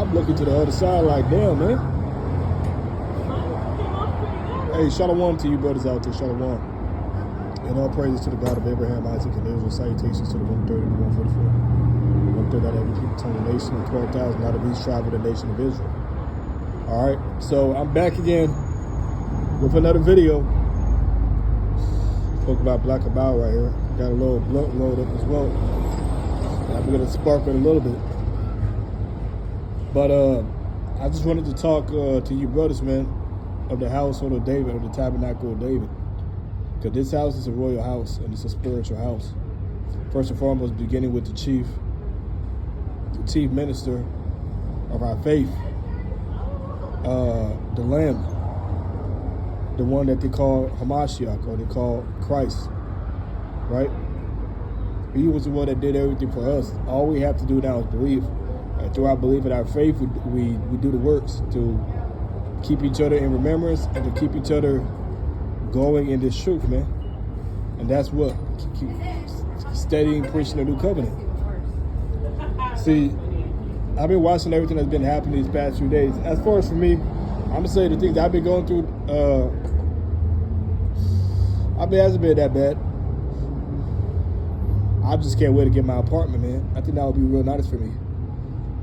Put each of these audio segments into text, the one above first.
I'm looking to the other side like, damn, man. Hey, shalom to you brothers out there, shalom. And all praises to the God of Abraham, Isaac, and Israel. Salutations to the 130 and the 144. 130 out of every people, tongue, and nation, and 12,000 out of each tribe of the nation of Israel. All right, so I'm back again with another video. Spoke about Black About right here. Got a little blunt load up as well. I'm going to spark it a little bit. But I just wanted to talk to you brothers, man, of the household of David, of the tabernacle of David. Because this house is a royal house and it's a spiritual house. First and foremost, beginning with the chief minister of our faith, the Lamb, the one that they call Hamashiach, or they call Christ, right? He was the one that did everything for us. All we have to do now is believe. And through our belief and our faith, we do the works to keep each other in remembrance and to keep each other going in this truth, man. And that's what keep steadying preaching the new covenant. See, I've been watching everything that's been happening these past few days. As far as for me, I'm gonna say the things that I've been going through, hasn't been that bad. I just can't wait to get my apartment, man. I think that would be real nice for me.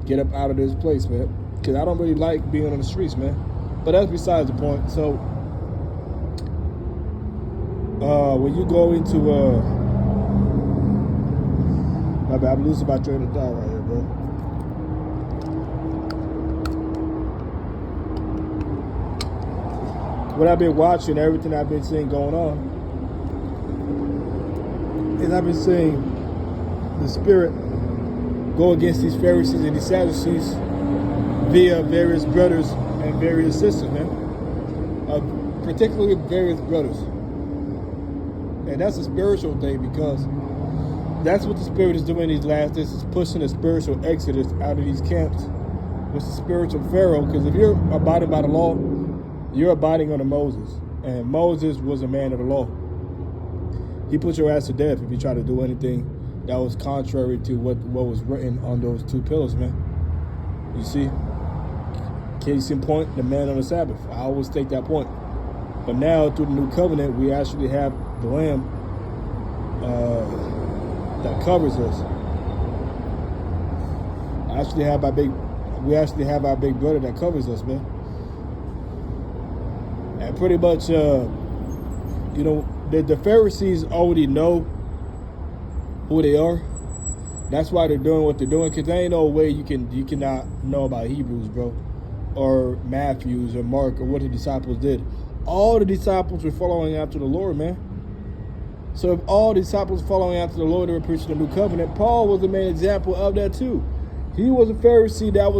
Get up out of this place, man. Because I don't really like being on the streets, man. But that's besides the point. So, when you go into, my bad, I'm losing my train of thought right here, bro. What I've been watching, everything I've been seeing going on, is I've been seeing the Spirit go against these Pharisees and these Sadducees via various brothers and various sisters, man. Particularly various brothers. And that's a spiritual thing, because that's what the Spirit is doing these last days, is pushing a spiritual exodus out of these camps with the spiritual Pharaoh. Because if you're abiding by the law, you're abiding under Moses. And Moses was a man of the law. He put your ass to death if you try to do anything that was contrary to what was written on those two pillars, man. You see? Case in point, the man on the Sabbath. I always take that point. But now, through the new covenant, we actually have the Lamb that covers us. We actually have our big brother that covers us, man. And pretty much, the Pharisees already know who they are. That's why they're doing what they're doing, because there ain't no way you cannot know about Hebrews, bro, or Matthews or Mark or what the disciples did. All the disciples were following after the Lord, man. So if all the disciples following after the Lord, they were preaching the new covenant, Paul was the main example of that too. He was a Pharisee that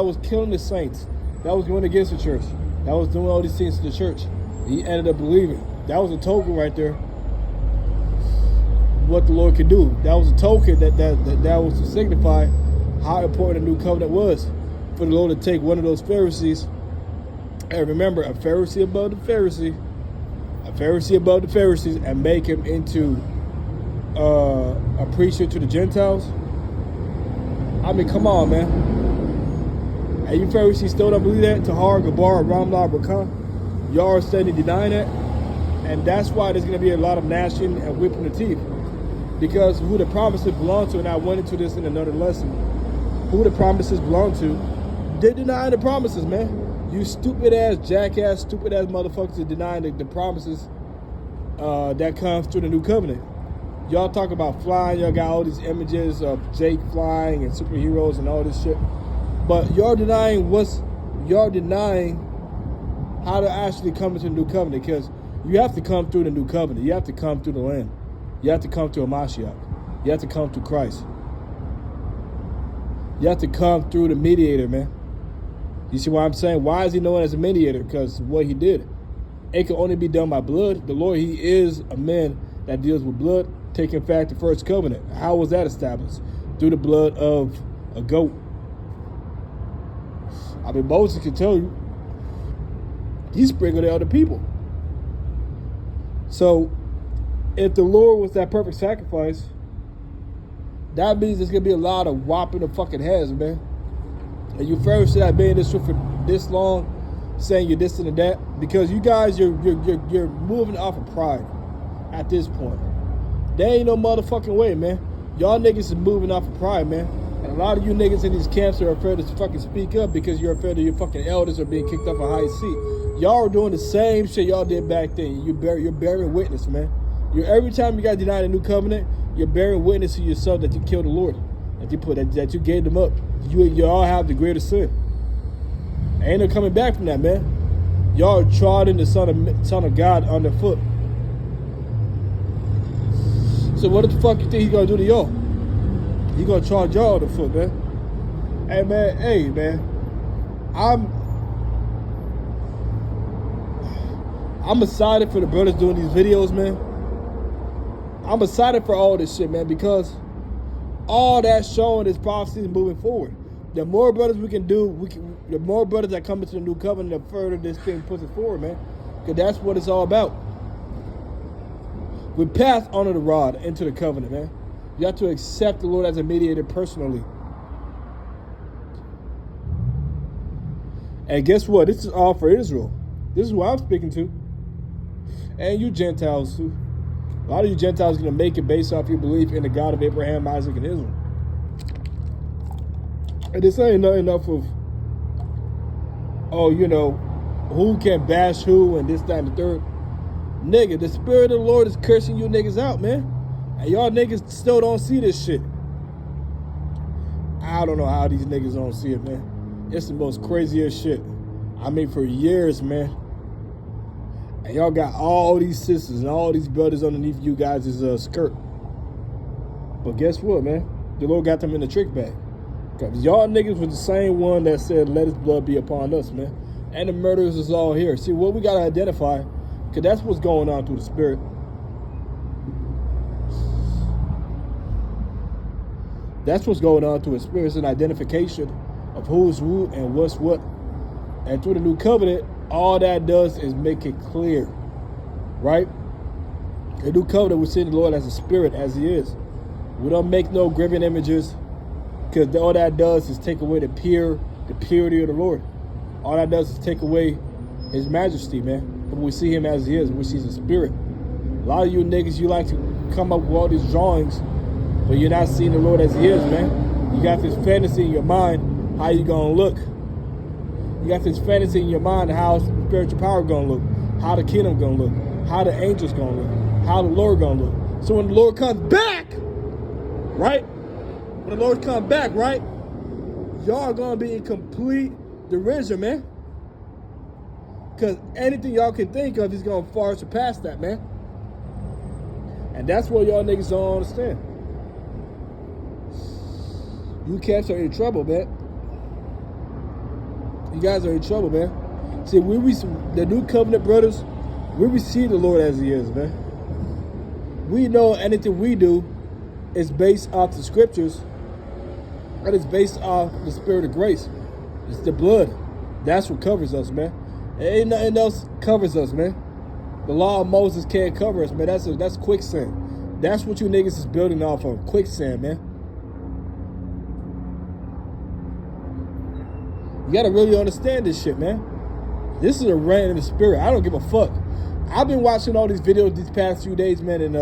was killing the saints, that was going against the church, that was doing all these things to the church. He ended up believing. That was a token right there, what the Lord could do. That was a token that was to signify how important the new covenant was, for the Lord to take one of those Pharisees. And remember, a Pharisee above the Pharisee, and make him into a preacher to the Gentiles. I mean, come on, man. And you Pharisees still don't believe that? Tahar, Gabar, Ramlah, Rakan. Y'all are steady denying that. And that's why there's going to be a lot of gnashing and whipping the teeth. Because who the promises belong to, and I went into this in another lesson, who the promises belong to, they deny the promises, man. You stupid ass, jackass, stupid ass motherfuckers are denying the promises that comes through the new covenant. Y'all talk about flying, y'all got all these images of Jake flying and superheroes and all this shit. But y'all denying how to actually come into the new covenant, because you have to come through the new covenant. You have to come through the Lamb. You have to come to a Mashiach. You have to come through Christ. You have to come through the mediator, man. You see what I'm saying? Why is he known as a mediator? Because what he did. It can only be done by blood. The Lord, he is a man that deals with blood, taking back the first covenant. How was that established? Through the blood of a goat. I mean, Moses can tell you, he sprinkled the other people. So, if the Lord was that perfect sacrifice, that means there's going to be a lot of whopping of fucking heads, man. And you Pharisees that have been in this truth for this long, saying you're this and that, because you guys you're moving off of pride at this point. There ain't no motherfucking way, man. Y'all niggas is moving off of pride, man. And a lot of you niggas in these camps are afraid to fucking speak up because you're afraid that your fucking elders are being kicked off a high seat. Y'all are doing the same shit y'all did back then. You're bearing witness, man. Every time you got denied a new covenant, you're bearing witness to yourself that you killed the Lord, that you that you gave them up. You all have the greater sin. Ain't no coming back from that, man. Y'all are trotting the Son of God underfoot. So what the fuck you think he's gonna do to y'all? He gonna charge y'all underfoot, man. Hey man. I'm excited for the brothers doing these videos, man. I'm excited for all this shit, man, because all that showing is prophecy is moving forward. The more brothers we can do, the more brothers that come into the new covenant, the further this thing pushes forward, man. Because that's what it's all about. We pass under the rod into the covenant, man. You have to accept the Lord as a mediator personally. And guess what? This is all for Israel. This is who I'm speaking to. And you Gentiles too. A lot of you Gentiles are going to make it based off your belief in the God of Abraham, Isaac, and Israel. And this ain't enough of, who can bash who and this, that, and the third. Nigga, the Spirit of the Lord is cursing you niggas out, man. And y'all niggas still don't see this shit. I don't know how these niggas don't see it, man. It's the most craziest shit. I mean, for years, man. And y'all got all these sisters and all these brothers underneath you guys' skirt. But guess what, man? The Lord got them in the trick bag. Because y'all niggas was the same one that said, let his blood be upon us, man. And the murderers is all here. See, what we got to identify, because that's what's going on through the Spirit. That's what's going on through the Spirit. It's an identification of who's who and what's what. And through the new covenant, all that does is make it clear, right? The new covenant, we see the Lord as a spirit, as he is. We don't make no graven images, because all that does is take away the purity of the Lord. All that does is take away his majesty, man. But we see him as he is, we see the spirit. A lot of you niggas, you like to come up with all these drawings, but you're not seeing the Lord as he is, man. You got this fantasy in your mind, how you gonna look. You got this fantasy in your mind how spiritual power gonna look, how the kingdom gonna look, how the angels gonna look, how the Lord gonna look. So when the Lord comes back, right? When the Lord comes back, right? Y'all are gonna be in complete derision, man. Because anything y'all can think of is gonna far surpass that, man. And that's what y'all niggas don't understand. You cats are in trouble, man. You guys are in trouble, man. See, the new covenant brothers, we receive the Lord as he is, man. We know anything we do is based off the scriptures, and it's based off the Spirit of grace. It's the blood. That's what covers us, man. Ain't nothing else covers us, man. The law of Moses can't cover us, man. That's quicksand. That's what you niggas is building off of, quicksand, man. You gotta really understand this shit, man. This is a reign in the Spirit. I don't give a fuck. I've been watching all these videos these past few days, man, and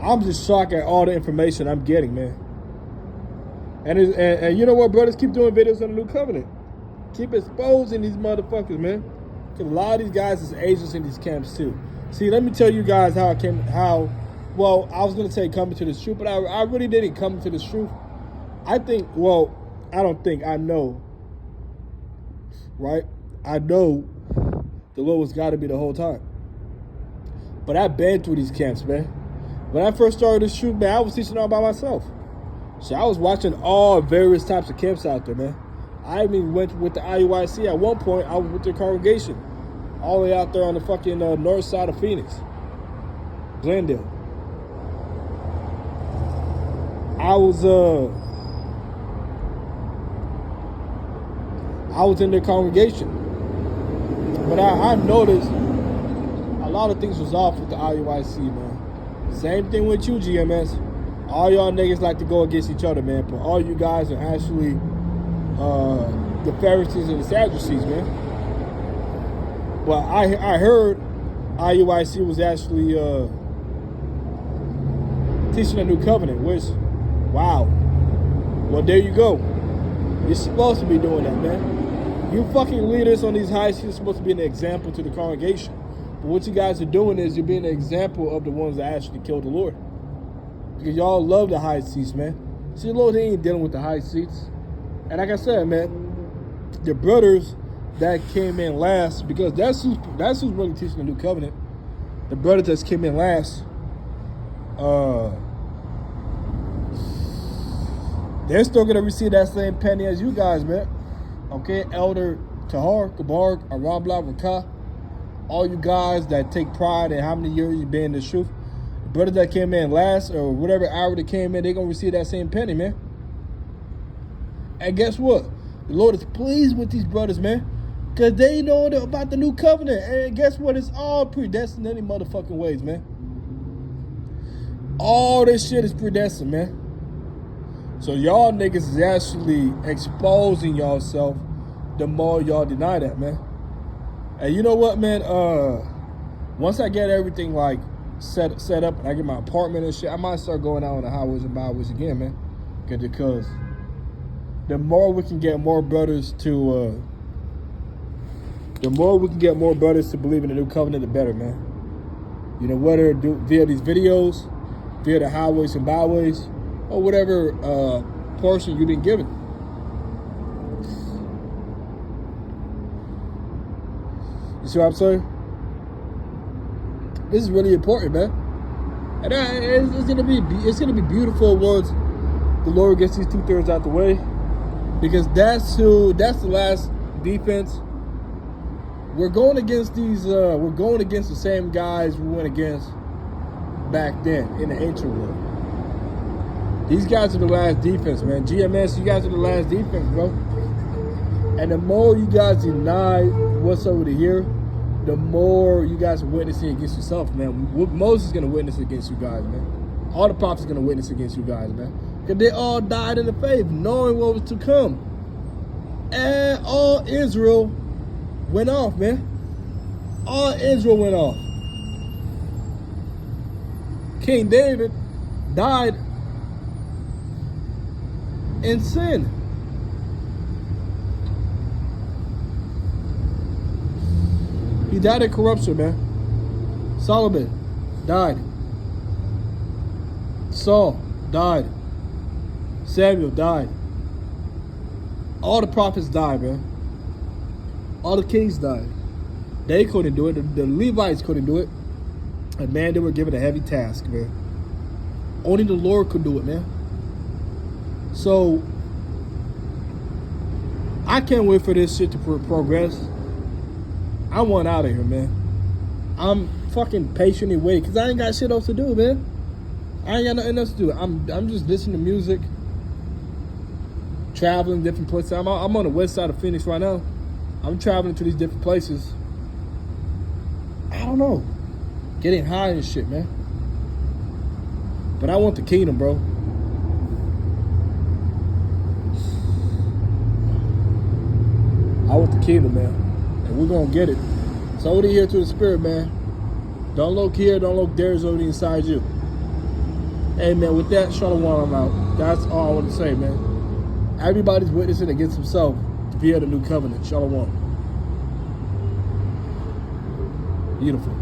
I'm just shocked at all the information I'm getting, man. And you know what, brothers? Keep doing videos on the new covenant. Keep exposing these motherfuckers, man. Because a lot of these guys is agents in these camps, too. See, let me tell you guys well, I was going to say coming to this truth, but I really didn't come to this truth. I know, right? I know the Lord was got to be the whole time. But I've been through these camps, man. When I first started this truth, man, I was teaching all by myself. So I was watching all various types of camps out there, man. I even went with the IUIC. At one point, I was with the congregation all the way out there on the fucking north side of Phoenix, Glendale. I was in their congregation, but I noticed a lot of things was off with the IUIC, man. Same thing with you, GMS. All y'all niggas like to go against each other, man. But all you guys are actually the Pharisees and the Sadducees, man. Well, I heard IUIC was actually teaching a new covenant, which, wow. Well, there you go. You're supposed to be doing that, man. You fucking leaders on these high seats are supposed to be an example to the congregation. But what you guys are doing is you're being an example of the ones that actually killed the Lord. Because y'all love the high seats, man. See, the Lord ain't dealing with the high seats. And like I said, man, the brothers that came in last, because that's who's really teaching the new covenant. The brothers that came in last, they're still gonna receive that same penny as you guys, man. Okay, Elder Tahar, Gabar, Arabla, Rakah, all you guys that take pride in how many years you've been in the truth. The brothers that came in last, or whatever hour they came in, they're gonna receive that same penny, man. And guess what? The Lord is pleased with these brothers, man. Because they know about the new covenant. And guess what? It's all predestined in any motherfucking ways, man. All this shit is predestined, man. So y'all niggas is actually exposing yourself the more y'all deny that, man. And you know what, man? Once I get everything like set up and I get my apartment and shit, I might start going out on the highways and byways again, man. Because the more we can get more brothers to believe in the new covenant, the better, man. You know, whether via these videos, via the highways and byways, or whatever portion you've been given. You see what I'm saying? This is really important, man. And it's gonna be beautiful once the Lord gets these 2/3 out the way, because that's the last defense. We're going against these. We're going against the same guys we went against back then in the ancient world. These guys are the last defense, man. GMS, you guys are the last defense, bro. And the more you guys deny what's over here, the more you guys are witnessing against yourself, man. Moses is going to witness against you guys, man. All the prophets are going to witness against you guys, man. Because they all died in the faith, knowing what was to come. And all Israel went off, man. All Israel went off. King David died in sin. He died in corruption, man. Solomon died. Saul died. Samuel died. All the prophets died, man. All the kings died. They couldn't do it. The Levites couldn't do it. And man, they were given a heavy task, man. Only the Lord could do it, man. So I can't wait for this shit to progress. I want out of here, man. I'm fucking patiently waiting because I ain't got shit else to do, man. I ain't got nothing else to do. I'm just listening to music, traveling different places. I'm on the west side of Phoenix right now. I'm traveling to these different places. I don't know. Getting high and shit, man. But I want the kingdom, bro. I want the kingdom, man. And we're going to get it. So over here to the spirit, man. Don't look here, don't look there, it's already inside you. Hey, man, with that, Shalom, I'm out. That's all I want to say, man. Everybody's witnessing against himself via the new covenant. Shalom. Beautiful.